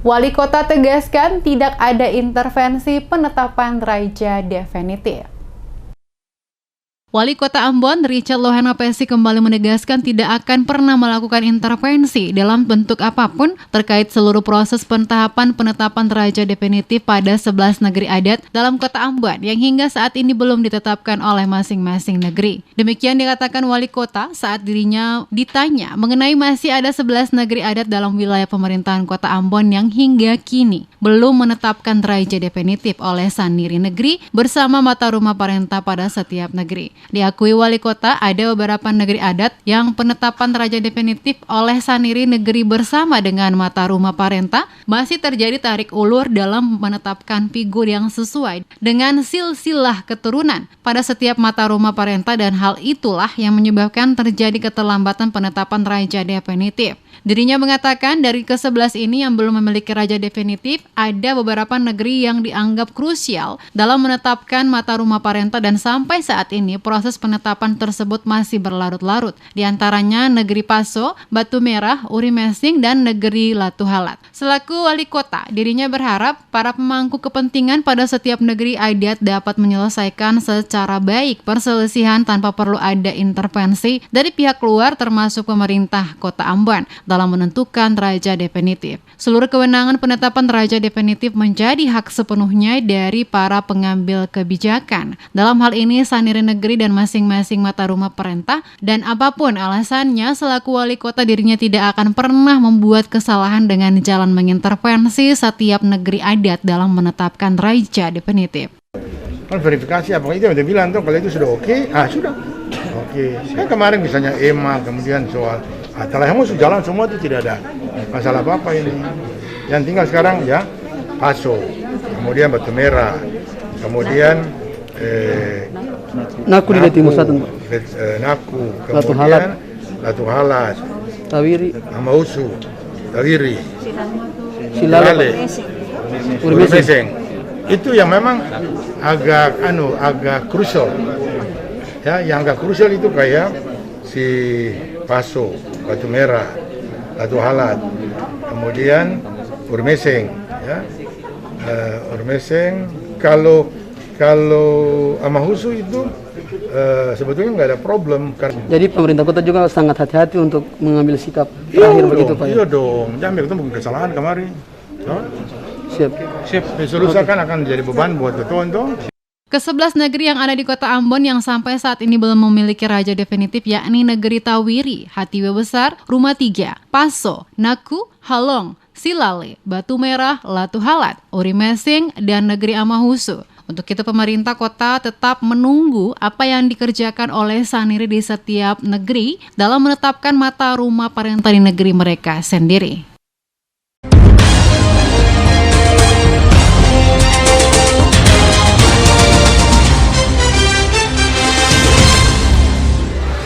Wali Kota tegaskan tidak ada intervensi penetapan raja definitif. Wali Kota Ambon, Richard Lohana Pesi kembali menegaskan tidak akan pernah melakukan intervensi dalam bentuk apapun terkait seluruh proses pentahapan penetapan raja definitif pada 11 negeri adat dalam Kota Ambon yang hingga saat ini belum ditetapkan oleh masing-masing negeri. Demikian dikatakan Wali Kota saat dirinya ditanya mengenai masih ada 11 negeri adat dalam wilayah pemerintahan Kota Ambon yang hingga kini belum menetapkan raja definitif oleh Saniri Negeri bersama Mata Rumah Parenta pada setiap negeri. Diakui Wali Kota ada beberapa negeri adat yang penetapan raja definitif oleh Saniri Negeri bersama dengan Mata Rumah Parenta masih terjadi tarik ulur dalam menetapkan figur yang sesuai dengan silsilah keturunan pada setiap Mata Rumah Parenta dan hal itulah yang menyebabkan terjadi keterlambatan penetapan raja definitif. Dirinya mengatakan dari ke-11 ini yang belum memiliki raja definitif, ada beberapa negeri yang dianggap krusial dalam menetapkan Mata Rumah Parenta dan sampai saat ini proses penetapan tersebut masih berlarut-larut. Di antaranya negeri Paso, Batu Merah, Uri Mesing, dan negeri Latu Halat. Selaku Wali Kota, dirinya berharap para pemangku kepentingan pada setiap negeri adat dapat menyelesaikan secara baik perselisihan tanpa perlu ada intervensi dari pihak luar termasuk pemerintah Kota Ambon dalam menentukan raja definitif. Seluruh kewenangan penetapan raja definitif menjadi hak sepenuhnya dari para pengambil kebijakan. Dalam hal ini Saniri Negeri dan masing-masing Mata Rumah Parenta, dan apapun alasannya selaku Wali Kota dirinya tidak akan pernah membuat kesalahan dengan jalan mengintervensi setiap negeri adat dalam menetapkan raja definitif. Kan verifikasi apa itu udah bilang tuh kalau itu sudah oke, sudah oke. Kan kemarin misalnya EMA, kemudian soal telah yang jalan semua itu tidak ada masalah apa ini. Yang tinggal sekarang ya Paso, kemudian Batu Merah, kemudian Naku di Timur Selatan, Naku, kemudian Latu Halat, Tawiri, Amausu, Tawiri, Silale, Uri Mesing. Itu yang memang agak krusial. Ya, yang agak krusial itu kayak si Paso, Batu Merah, Latu Halat, kemudian Uri Mesing, ya. Uri Mesing kalau Amahusu itu sebetulnya nggak ada problem. Jadi pemerintah kota juga sangat hati-hati untuk mengambil sikap terakhir begitu Pak. Iya dong, jangan itu bukan kesalahan kemarin. Siap. Solusi akan jadi beban buat ketua. Ke-11 negeri yang ada di Kota Ambon yang sampai saat ini belum memiliki raja definitif yakni negeri Tawiri, Hatiwe Besar, Rumah Tiga, Paso, Naku, Halong, Silale, Batu Merah, Latu Halat, Uri Mesing, dan negeri Amahusu. Untuk itu pemerintah kota tetap menunggu apa yang dikerjakan oleh Saniri di setiap negeri dalam menetapkan Mata Rumah Parenta di negeri mereka sendiri.